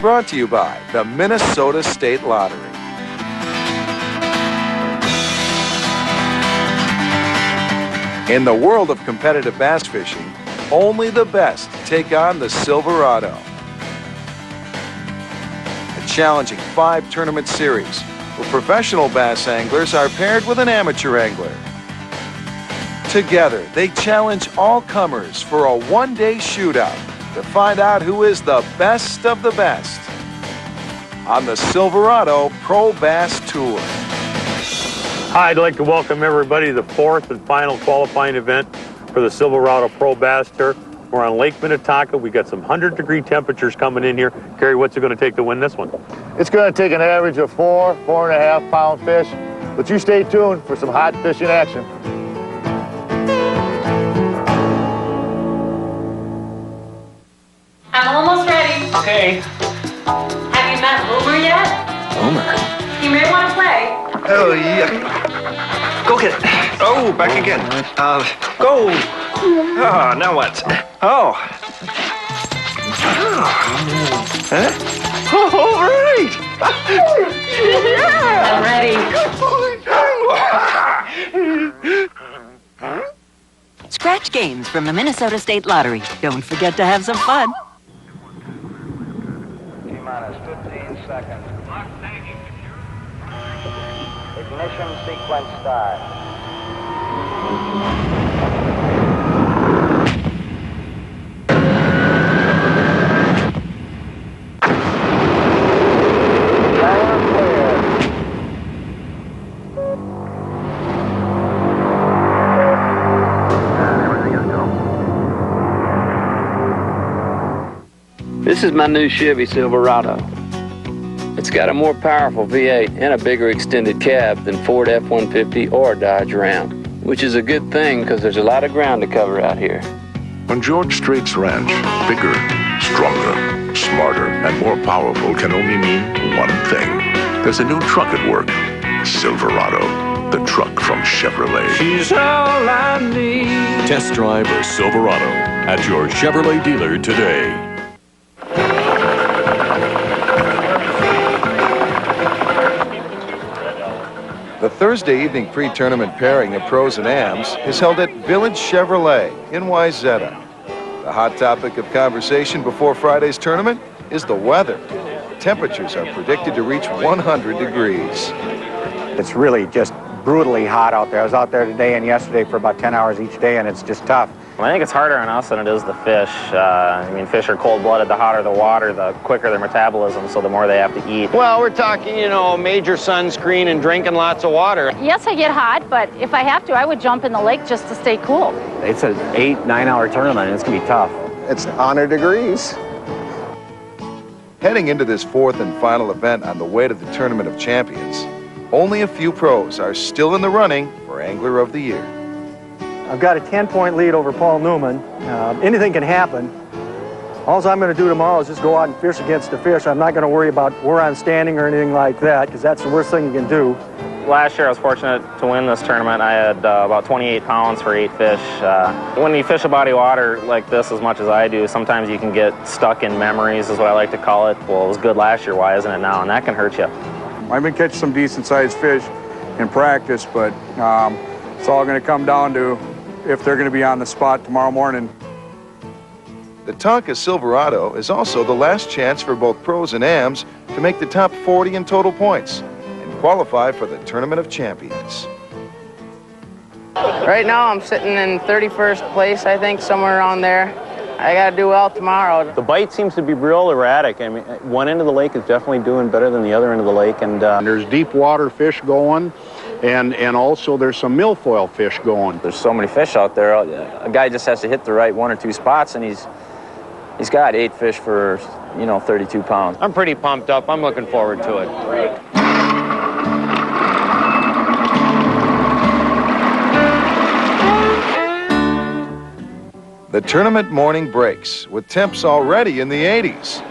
Brought to you by the Minnesota State Lottery. In the world of competitive bass fishing, only the best take on the Silverado. A challenging 5-tournament series where professional bass anglers are paired with an amateur angler. Together, they challenge all comers for a one-day shootout to find out who is the best of the best on the Silverado Pro Bass Tour. Hi, I'd like to welcome everybody to the 4th and final qualifying event for the Silverado Pro Bass Tour. We're on Lake Minnetonka. We got some 100-degree temperatures coming in here. Gary, what's it going to take to win this one? It's going to take an average of 4.5 pound fish, but you stay tuned for some hot fishing action. I'm almost ready. Okay. Have you met Boomer yet? Boomer. You may want to play. Oh, yeah. Go get it. Oh, back again. Go. Ah, now what? Oh. Huh? Oh, all right. I'm ready. Scratch games from the Minnesota State Lottery. Don't forget to have some fun. T-minus 15 seconds. Ignition sequence start. This is my new Chevy Silverado. It's got a more powerful V8 and a bigger extended cab than Ford F-150 or Dodge Ram, which is a good thing because there's a lot of ground to cover out here. On George Strait's ranch, bigger, stronger, smarter, and more powerful can only mean one thing. There's a new truck at work, Silverado, the truck from Chevrolet. She's all I need. Test drive a Silverado at your Chevrolet dealer today. The Thursday evening pre-tournament pairing of pros and AMs is held at Village Chevrolet in Wayzata. The hot topic of conversation before Friday's tournament is the weather. Temperatures are predicted to reach 100 degrees. It's really just brutally hot out there. I was out there today and yesterday for about 10 hours each day, and it's just tough. Well, I think it's harder on us than it is the fish. I mean, fish are cold-blooded. The hotter the water, the quicker their metabolism, so the more they have to eat. Well, we're talking, major sunscreen and drinking lots of water. Yes, I get hot, but if I have to, I would jump in the lake just to stay cool. It's an 8-9 hour tournament, and it's going to be tough. It's 100 degrees. Heading into this 4th and final event on the way to the Tournament of Champions, only a few pros are still in the running for Angler of the Year. I've got a 10-point lead over Paul Newman. Anything can happen. All I'm going to do tomorrow is just go out and fish against the fish. I'm not going to worry about where I'm standing or anything like that, because that's the worst thing you can do. Last year I was fortunate to win this tournament. I had about 28 pounds for 8 fish. When you fish a body of water like this as much as I do, sometimes you can get stuck in memories, is what I like to call it. Well, it was good last year, why isn't it now? And that can hurt you. I've been catching some decent-sized fish in practice, but it's all going to come down to if they're going to be on the spot tomorrow morning. The Tonka Silverado is also the last chance for both pros and AMs to make the top 40 in total points and qualify for the Tournament of Champions. Right now I'm sitting in 31st place, I think, somewhere around there. I got to do well tomorrow. The bite seems to be real erratic. I mean, one end of the lake is definitely doing better than the other end of the lake. And there's deep water fish going, and also there's some milfoil fish going. There's so many fish out there. A guy just has to hit the right 1 or 2 spots, and he's got 8 fish for, 32 pounds. I'm pretty pumped up. I'm looking forward to it. The tournament morning breaks with temps already in the 80s.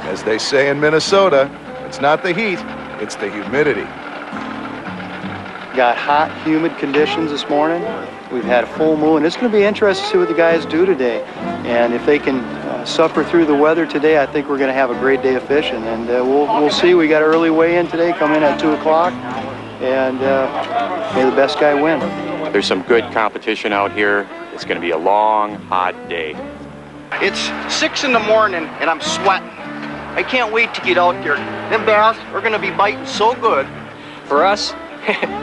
As they say in Minnesota, it's not the heat, it's the humidity. Got hot, humid conditions this morning. We've had a full moon. It's going to be interesting to see what the guys do today. And if they can suffer through the weather today, I think we're going to have a great day of fishing. And we'll see. We got an early weigh-in today, come in at 2 o'clock, and may the best guy win. There's some good competition out here. It's going to be a long, hot day. It's 6 in the morning and I'm sweating. I can't wait to get out there. Them bass are going to be biting so good. For us,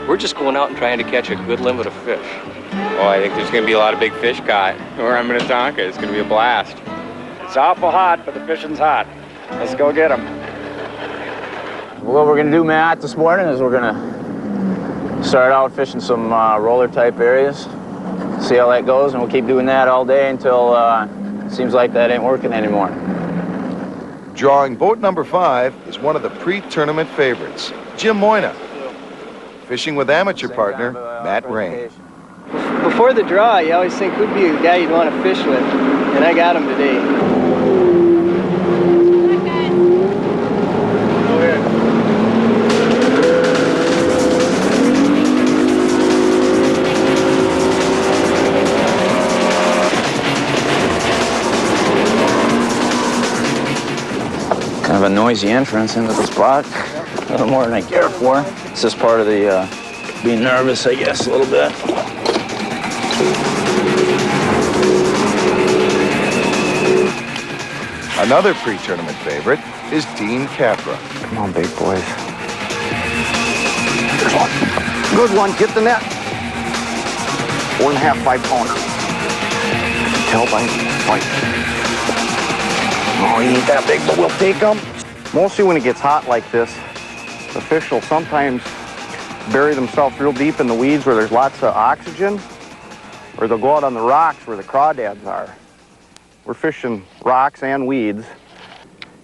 we're just going out and trying to catch a good limit of fish. Oh, I think there's going to be a lot of big fish caught. We're on Minnetonka. It's going to be a blast. It's awful hot, but the fishing's hot. Let's go get them. What we're going to do, Matt, this morning is we're going to start out fishing some roller type areas. See how that goes, and we'll keep doing that all day until it seems like that ain't working anymore. Drawing boat number 5 is one of the pre-tournament favorites, Jim Moyna, fishing with amateur partner Matt Rain. Before the draw, you always think who'd be a guy you'd want to fish with, and I got him today. Kind of a noisy entrance into the spot, a little more than I care for. It's just part of the being nervous, I guess, a little bit. Another pre-tournament favorite is Dean Capra. Come on, big boys. There's one. Good one. Get the net. 4.5, 5 pounder. Tail bite. Oh, he ain't that big, but we'll take them. Mostly when it gets hot like this, the fish will sometimes bury themselves real deep in the weeds where there's lots of oxygen, or they'll go out on the rocks where the crawdads are. We're fishing rocks and weeds.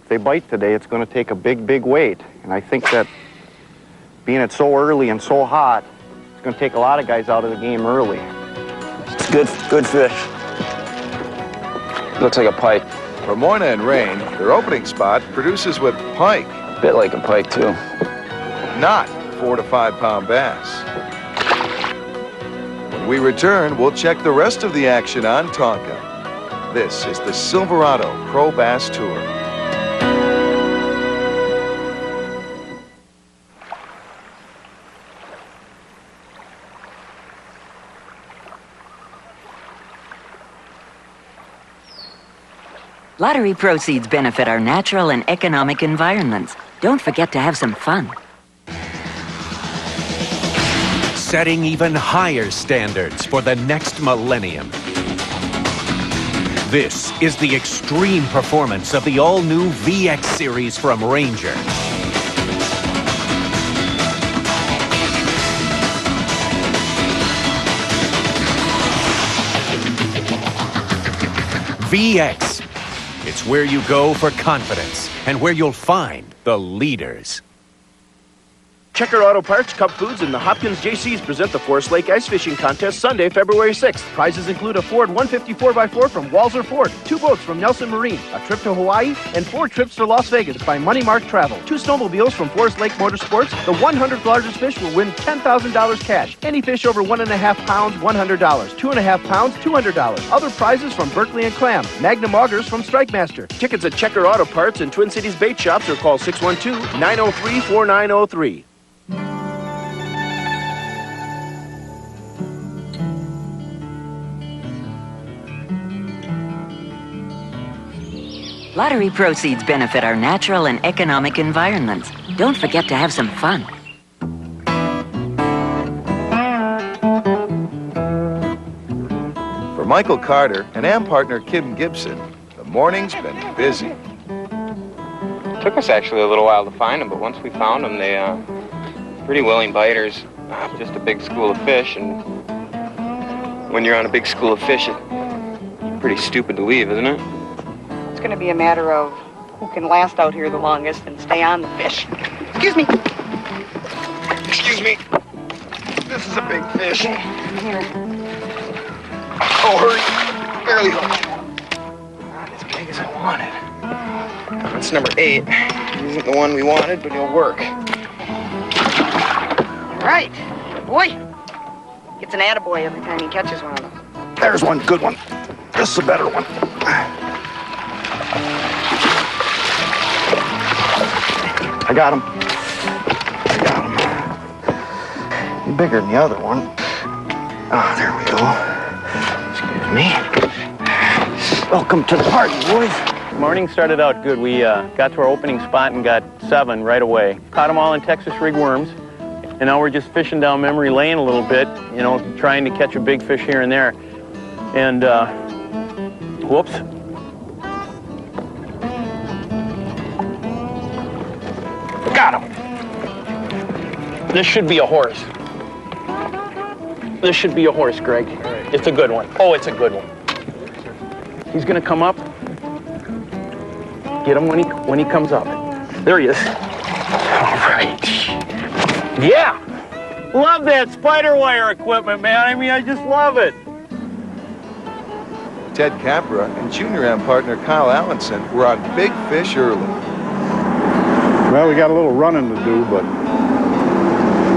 If they bite today, it's going to take a big weight. And I think that being it so early and so hot, it's going to take a lot of guys out of the game early. It's good fish. Looks like a pike. For Moyna and Rain, their opening spot produces with pike. A bit like a pike, too. Not 4 to 5 pound bass. When we return, we'll check the rest of the action on Tonka. This is the Silverado Pro Bass Tour. Lottery proceeds benefit our natural and economic environments. Don't forget to have some fun. Setting even higher standards for the next millennium. This is the extreme performance of the all-new VX series from Ranger. VX. It's where you go for confidence and where you'll find the leaders. Checker Auto Parts, Cup Foods, and the Hopkins JCs present the Forest Lake Ice Fishing Contest Sunday, February 6th. Prizes include a Ford 154x4 from Walser Ford, 2 boats from Nelson Marine, a trip to Hawaii, and 4 trips to Las Vegas by Money Mark Travel. 2 snowmobiles from Forest Lake Motorsports. The 100th largest fish will win $10,000 cash. Any fish over 1.5 pounds, $100. 2.5 pounds, $200. Other prizes from Berkeley and Clam. Magnum Augers from Strike Master. Tickets at Checker Auto Parts and Twin Cities Bait Shops or call 612-903-4903. Lottery proceeds benefit our natural and economic environments. Don't forget to have some fun. For Michael Carter and AM partner Kim Gibson, the morning's been busy. It took us actually a little while to find them, but once we found them, they pretty willing biters. Just a big school of fish, and when you're on a big school of fish, it's pretty stupid to leave, isn't it? It's going to be a matter of who can last out here the longest and stay on the fish. Excuse me. Excuse me. This is a big fish. Here. Oh, hurry. Barely hooked. Not as big as I wanted. That's number 8. Isn't the one we wanted, but it'll work. All right. Good boy. Gets an attaboy every time he catches one of them. There's one. Good one. This is a better one. I got him. I got him. He's bigger than the other one. Ah, there we go. Excuse me. Welcome to the party, boys. Morning started out good. We got to our opening spot and got 7 right away. Caught them all in Texas rig worms. And now we're just fishing down memory lane a little bit, you know, trying to catch a big fish here and there. And, whoops. Got him. This should be a horse. This should be a horse, Greg. It's a good one. Oh, it's a good one. He's gonna come up. Get him when he comes up. There he is. All right. Yeah! Love that spider wire equipment, man. I mean, I just love it. Ted Capra and junior am partner Kyle Allenson were on big fish early. Well, we got a little running to do, but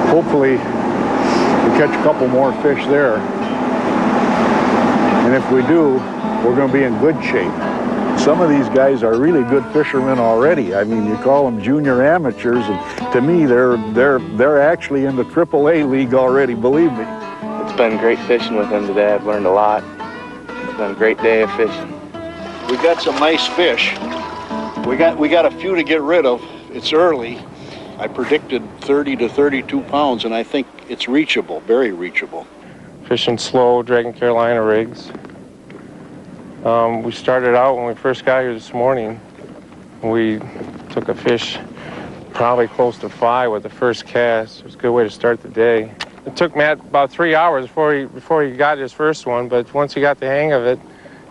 hopefully we catch a couple more fish there. And if we do, we're going to be in good shape. Some of these guys are really good fishermen already. I mean, you call them junior amateurs, and to me, they're actually in the AAA league already, believe me. It's been great fishing with them today. I've learned a lot. It's been a great day of fishing. We got some nice fish. We got a few to get rid of. It's early. I predicted 30 to 32 pounds, and I think it's reachable, very reachable. Fishing slow, dragging Carolina rigs. We started out when we first got here this morning. We took a fish probably close to 5 with the first cast. It was a good way to start the day. It took Matt about 3 hours before he got his first one, but once he got the hang of it,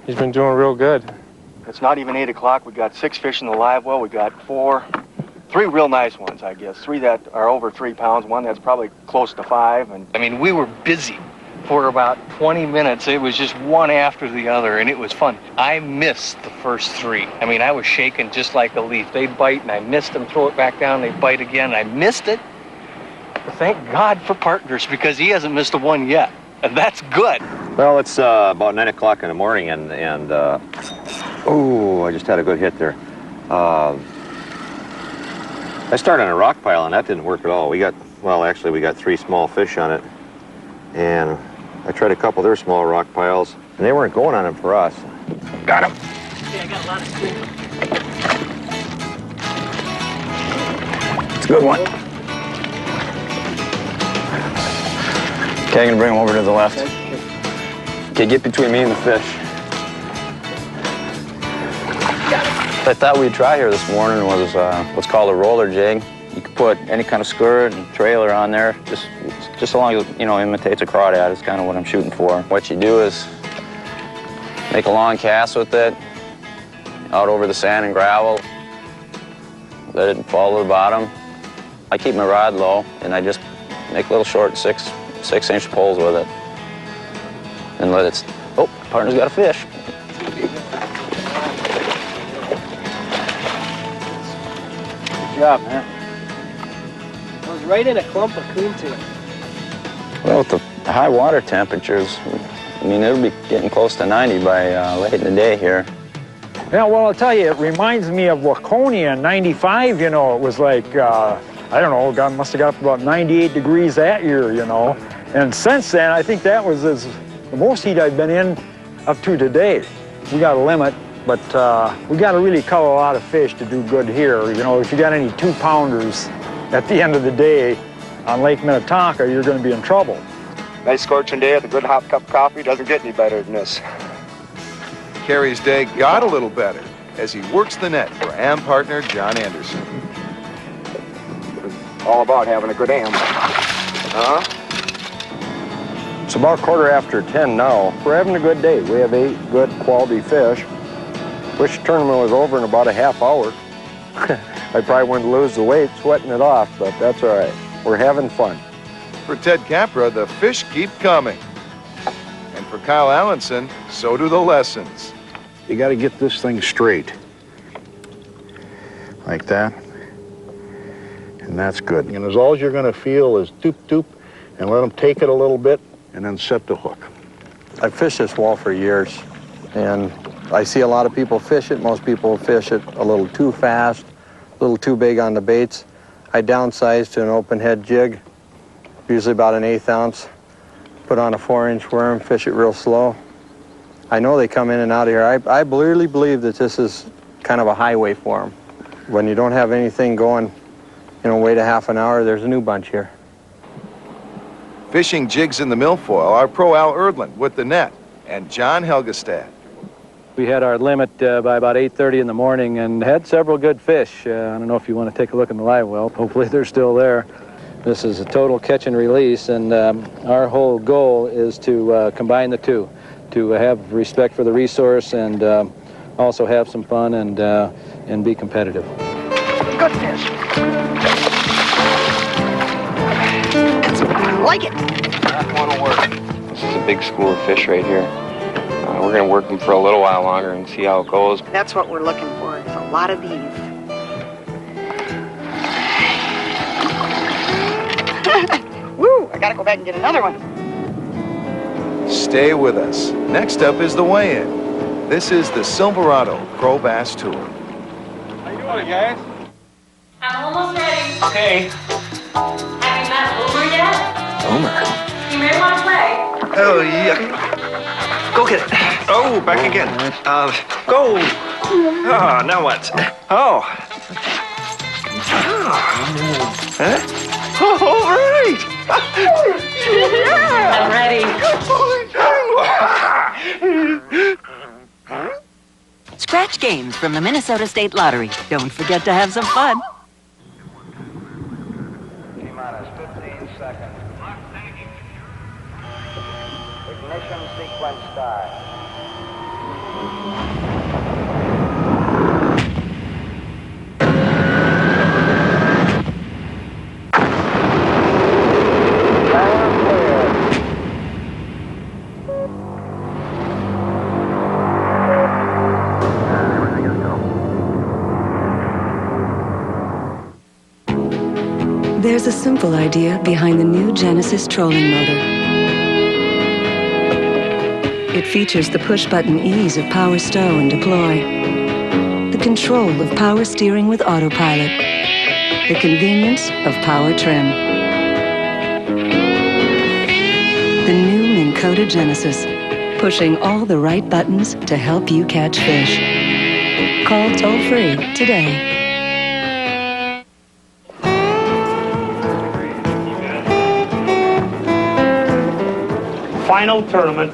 he's been doing real good. It's not even 8 o'clock. We got 6 fish in the live well. We got 3 real nice ones, I guess. 3 that are over 3 pounds, 1 that's probably close to 5. And I mean, we were busy for about 20 minutes. It was just one after the other, and it was fun. I missed the first 3. I mean, I was shaking just like a leaf. They'd bite, and I missed them, throw it back down, they bite again, and I missed it. But thank God for partners, because he hasn't missed a one yet, and that's good. Well, it's about 9 o'clock in the morning, and oh, I just had a good hit there. I started on a rock pile, and that didn't work at all. We got 3 small fish on it, and I tried a couple of their small rock piles, and they weren't going on them for us. Got him. Yeah, I got a lot of squid. It's a good one. Okay, I'm gonna bring him over to the left. Okay, get between me and the fish. What I thought we'd try here this morning was what's called a roller jig. You can put any kind of skirt and trailer on there, just as long as it, imitates a crawdad is kind of what I'm shooting for. What you do is make a long cast with it out over the sand and gravel, let it fall to the bottom. I keep my rod low, and I just make little short 6-inch poles with it, and let it. Oh, partner's got a fish. Good job, man. I was right in a clump of coontail. Well, with the high water temperatures, I mean, it'll be getting close to 90 by late in the day here. Yeah, well, I'll tell you, it reminds me of Waconia in 95, it was like, I don't know, God must have got up to about 98 degrees that year, And since then, I think that was the most heat I've been in up to today. We got a limit, but we got to really cut a lot of fish to do good here. If you got any 2-pounders at the end of the day on Lake Minnetonka, you're going to be in trouble. Nice scorching day with a good hot cup of coffee. Doesn't get any better than this. Carey's day got a little better as he works the net for am partner John Anderson. All about having a good am. It's about 10:15 now. We're having a good day. We have 8 good quality fish. Wish the tournament was over in about a half hour. I probably wouldn't lose the weight sweating it off, but that's all right. We're having fun. For Ted Capra, the fish keep coming. And for Kyle Allenson, so do the lessons. You got to get this thing straight. Like that. And that's good. And as all you're going to feel is doop doop, and let them take it a little bit, and then set the hook. I've fished this wall for years, and I see a lot of people fish it. Most people fish it a little too fast, a little too big on the baits. I downsize to an open head jig, usually about an 1/8 ounce. Put on a 4-inch worm, fish it real slow. I know they come in and out of here. I really believe that this is kind of a highway for them. When you don't have anything going, wait a half an hour, there's a new bunch here. Fishing jigs in the milfoil are Pro Al Erdland with the net and John Helgestad. We had our limit by about 8:30 in the morning and had several good fish. I don't know if you want to take a look in the live well. Hopefully they're still there. This is a total catch and release, and our whole goal is to combine the two, to have respect for the resource and also have some fun and be competitive. Good fish. I like it. That one will work. This is a big school of fish right here. We're going to work them for a little while longer and see how it goes. That's what we're looking for. It's a lot of these. Woo! I gotta go back and get another one. Stay with us. Next up is the weigh-in. This is the Silverado Pro Bass Tour. How you doing, guys? I'm almost ready. Okay. Have you met Boomer yet? Boomer. You may want to play. Oh, yeah. Go get it. Oh, back again. Go. Ah, now what? Oh. Huh? Oh, all right. I'm ready. Scratch games from the Minnesota State Lottery. Don't forget to have some fun. T-minus 15 seconds. Ignition sequence start. There's a simple idea behind the new Genesis trolling motor. It features the push-button ease of power stow and deploy, the control of power steering with autopilot, the convenience of power trim. The new Minn Kota Genesis, pushing all the right buttons to help you catch fish. Call toll-free today. Final tournament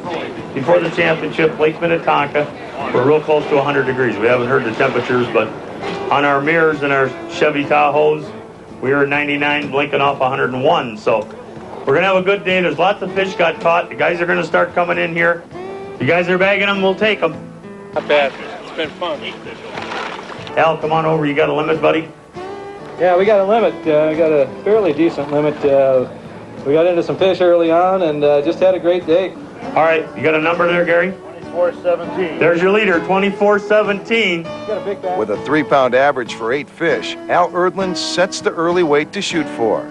before the championship, Lake Minnetonka. We're real close to 100 degrees. We haven't heard the temperatures, but on our mirrors and our Chevy Tahoes, we were 99, blinking off 101. So we're going to have a good day. There's lots of fish got caught. The guys are going to start coming in here. You guys are bagging them, we'll take them. Not bad. It's been fun. Al, come on over. You got a limit, buddy? Yeah, we got a limit. We got a fairly decent limit. We got into some fish early on and just had a great day. All right, you got a number there, Gary? 24-17. There's your leader, 24-17. With a 3-pound average for 8 fish, Al Erdland sets the early weight to shoot for.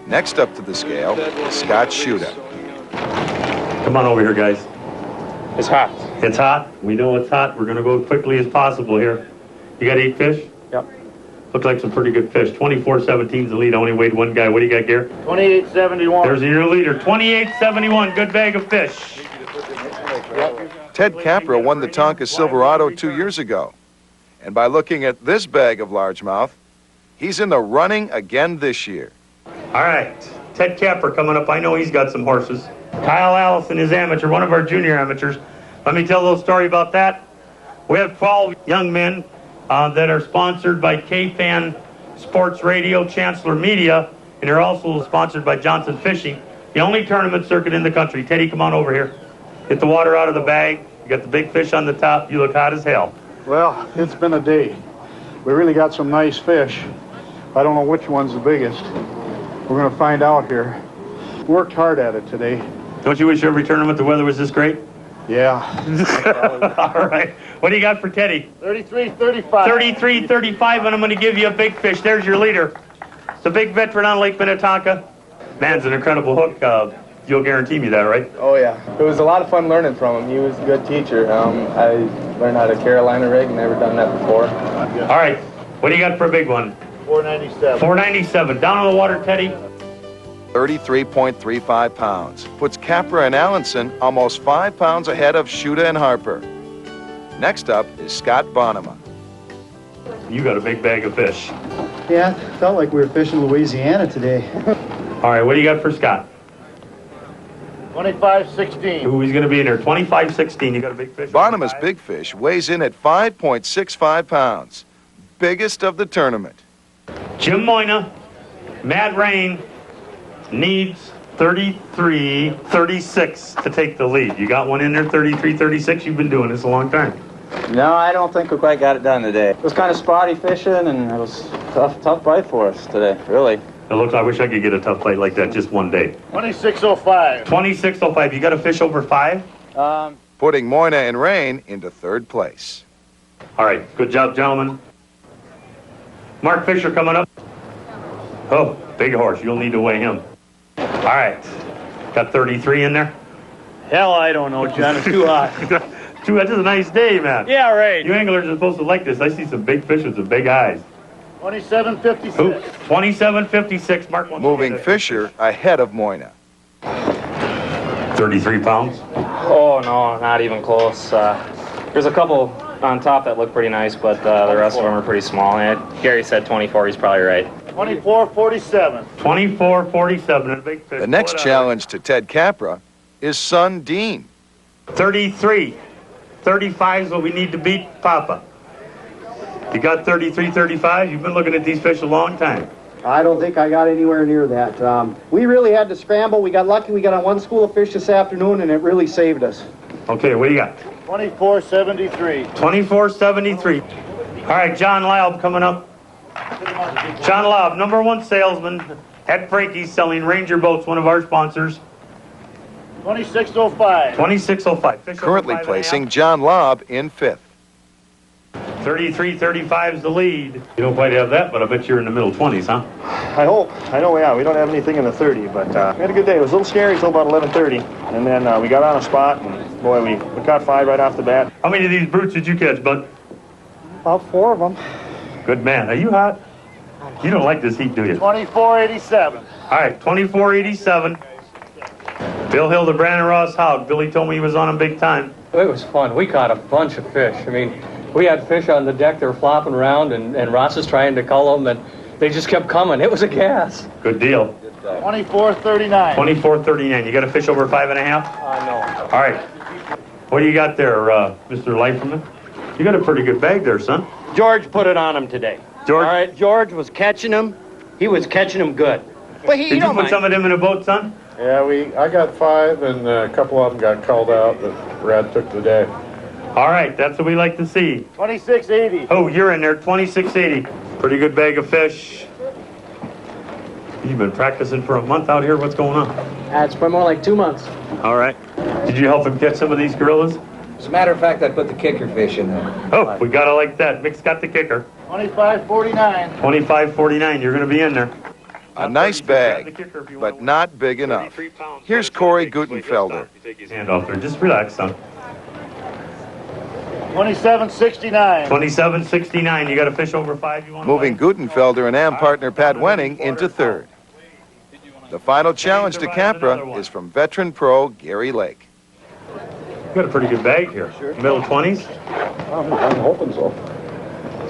Next up to the scale, Scott Schuda. Come on over here, guys. It's hot. It's hot. We know it's hot. We're going to go quickly as possible here. You got 8 fish? Yep. Look like some pretty good fish. 24-17's the lead. I only weighed one guy. What do you got, Gary? 28-71. There's your leader. 28-71. Good bag of fish. Ted Capra won the Tonka Silverado 2 years ago. And by looking at this bag of largemouth, he's in the running again this year. All right. Ted Capper coming up. I know he's got some horses. Kyle Allison is amateur, one of our junior amateurs. Let me tell a little story about that. We have 12 young men that are sponsored by K-Fan Sports Radio, Chancellor Media, and they're also sponsored by Johnson Fishing, the only tournament circuit in the country. Teddy, come on over here. Get the water out of the bag. You got the big fish on the top. You look hot as hell. Well, it's been a day. We really got some nice fish. I don't know which one's the biggest. We're going to find out here. Worked hard at it today. Don't you wish every tournament the weather was this great? Yeah. All right. What do you got for Teddy? 33-35. 33-35, and I'm going to give you a big fish. There's your leader. It's a big veteran on Lake Minnetonka. Man's an incredible hook. You'll guarantee me that, right? Oh, yeah. It was a lot of fun learning from him. He was a good teacher. I learned how to Carolina rig. Never done that before. All right. What do you got for a big one? 497. 497. Down on the water, Teddy. 33.35 pounds. Puts Capra and Allenson almost 5 pounds ahead of Shuta and Harper. Next up is Scott Bonema. You got a big bag of fish. Yeah, felt like we were fishing Louisiana today. All right, what do you got for Scott? 25.16. Ooh, he's going to be in there. 25.16. You got a big fish? Bonema's big fish weighs in at 5.65 pounds. Biggest of the tournament. Jim Moyna, Matt Rain needs 33.36 to take the lead. You got one in there, 33.36. You've been doing this a long time. No, I don't think we quite got it done today. It was kind of spotty fishing, and it was tough bite for us today, really. It looks, I wish I could get a tough bite like that just one day. 26.05. 26.05. You got a fish over 5? Putting Moyna and Rain into third place. All right, good job, gentlemen. Mark Fisher coming up. Oh, big horse. You'll need to weigh him. All right. Got 33 in there? Hell, I don't know, John. It's too hot. That's a nice day, man. Yeah, right. You anglers are supposed to like this. I see some big fish with some big eyes. 27.56. 27.56. Mark wants Moving Fisher ahead of Moyna. 33 pounds. Oh, no, not even close. There's a couple on top that look pretty nice, but the rest of them are pretty small. And Gary said 24. He's probably right. 24.47. 24.47 and a big fish. The next challenge to Ted Capra is son Dean. 33. 35 is what we need to beat Papa. You got 33.35. You've been looking at these fish a long time. I don't think I got anywhere near that. We really had to scramble. We got lucky. We got on one school of fish this afternoon, and it really saved us. Okay, what do you got? 24.73. 24.73. All right, John Laub coming up. John Laub, #1 salesman at Frankie's, selling Ranger boats, one of our sponsors. 26.05. 26.05. Fish Currently placing John Laub in fifth. 33.35 is the lead. You don't quite have that, but I bet you're in the middle 20s, huh? I hope. I know, yeah, we don't have anything in the 30, but we had a good day. It was a little scary until about 11:30, and then we got on a spot, and boy, we caught 5 right off the bat. How many of these brutes did you catch, bud? About 4 of them. Good man. Are you hot? You don't like this heat, do you? 24.87. All right, 24.87. Bill Hildebrand and Ross Haug. Billy told me he was on them big time. It was fun. We caught a bunch of fish. I mean, we had fish on the deck that were flopping around, and Ross is trying to cull them, and they just kept coming. It was a gas. Good deal. 24.39. 24.39. You got a fish over 5.5? No. All right. What do you got there, Mr. Leiferman? You got a pretty good bag there, son. George put it on him today. George? All right, George was catching them. He was catching them good. But Did you put some of them in a boat, son? Yeah, I got 5, and a couple of them got called out, but Brad took the day. All right, that's what we like to see. 26.80. Oh, you're in there, 26.80. Pretty good bag of fish. You've been practicing for a month out here. What's going on? It's been more like 2 months. All right. Did you help him catch some of these gorillas? As a matter of fact, I put the kicker fish in there. Oh, we got to like that. Mick's got the kicker. 25.49. 25.49. You're going to be in there. A nice bag, but not big enough. Here's Corey Gutenfelder. Take his hand off there. Just relax, son. 27.69. 27.69. You got a fish over 5 you want to Moving Gutenfelder and AM partner Pat Wenning into third. The final challenge to Capra is from veteran pro Gary Lake. You got a pretty good bag here. Middle 20s? I'm hoping so.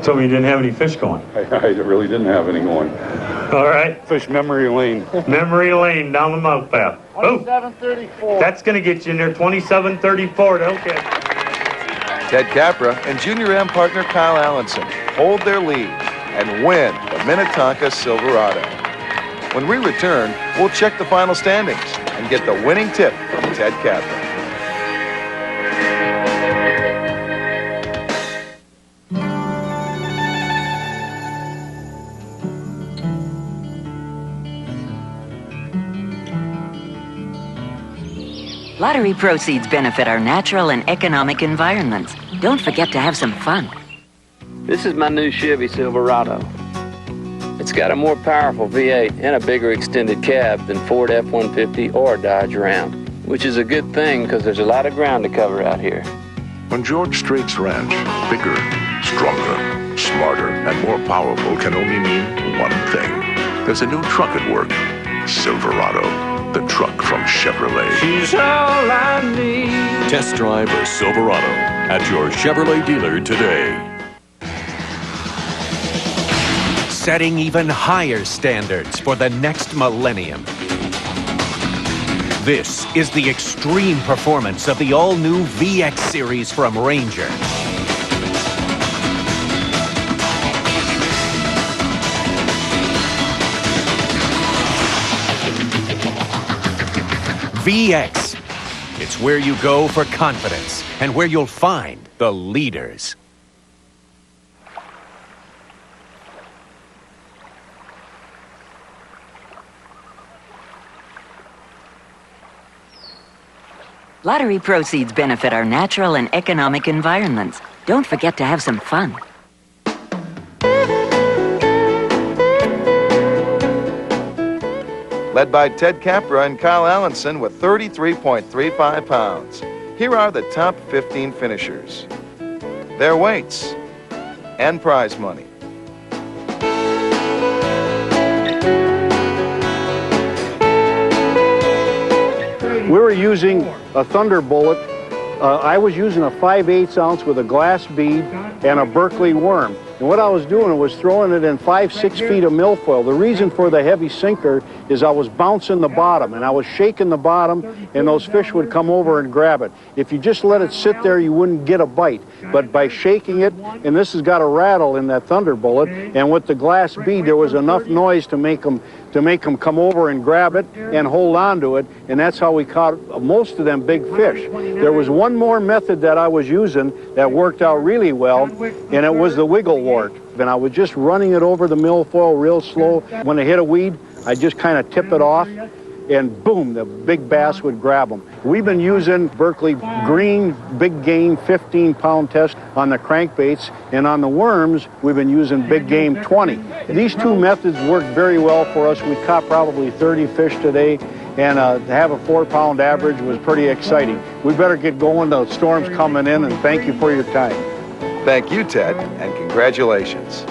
Told me you didn't have any fish going. I really didn't have any going. All right. Fish memory lane. Memory lane down the mouth path. Oh, 27.34. that's going to get you in there. 27.34. Okay. Ted Capra and Junior M partner Kyle Allenson hold their lead and win the Minnetonka Silverado. When we return, we'll check the final standings and get the winning tip from Ted Capra. Lottery proceeds benefit our natural and economic environments. Don't forget to have some fun. This is my new Chevy Silverado. It's got a more powerful V8 and a bigger extended cab than Ford F-150 or Dodge Ram, which is a good thing because there's a lot of ground to cover out here. On George Strait's ranch, bigger, stronger, smarter and more powerful can only mean one thing. There's a new truck at work. Silverado, the truck from Chevrolet. She's all I need. Test drive a Silverado at your Chevrolet dealer today. Setting even higher standards for the next millennium. This is the extreme performance of the all-new VX series from Ranger. VX. It's where you go for confidence and where you'll find the leaders. Lottery proceeds benefit our natural and economic environments. Don't forget to have some fun. Led by Ted Capra and Kyle Allenson with 33.35 pounds. Here are the top 15 finishers, their weights, and prize money. We were using a Thunderbolt. I was using a 5/8 ounce with a glass bead and a Berkeley worm. And what I was doing was throwing it in 5-6 feet of milfoil. The reason for the heavy sinker is I was bouncing the bottom and I was shaking the bottom and those fish would come over and grab it. If you just let it sit there, you wouldn't get a bite. But by shaking it, and this has got a rattle in that Thunderbolt, and with the glass bead, there was enough noise to make them come over and grab it and hold on to it, and that's how we caught most of them big fish. There was one more method that I was using that worked out really well, and it was the wiggle wart. And I was just running it over the milfoil real slow. When I hit a weed, I just kind of tip it off, and boom, the big bass would grab them. We've been using Berkeley Green Big Game 15-pound test on the crankbaits, and on the worms, we've been using Big Game 20. These two methods worked very well for us. We caught probably 30 fish today, and to have a 4-pound average was pretty exciting. We better get going. The storm's coming in, and thank you for your time. Thank you, Ted, and congratulations.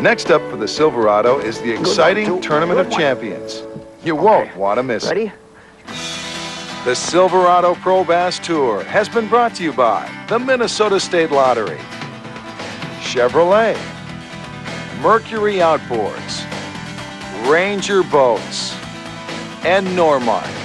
Next up for the Silverado is the exciting Tournament of Champions. You won't want to miss it. The Silverado Pro Bass Tour has been brought to you by the Minnesota State Lottery, Chevrolet, Mercury Outboards, Ranger Boats, and Normark.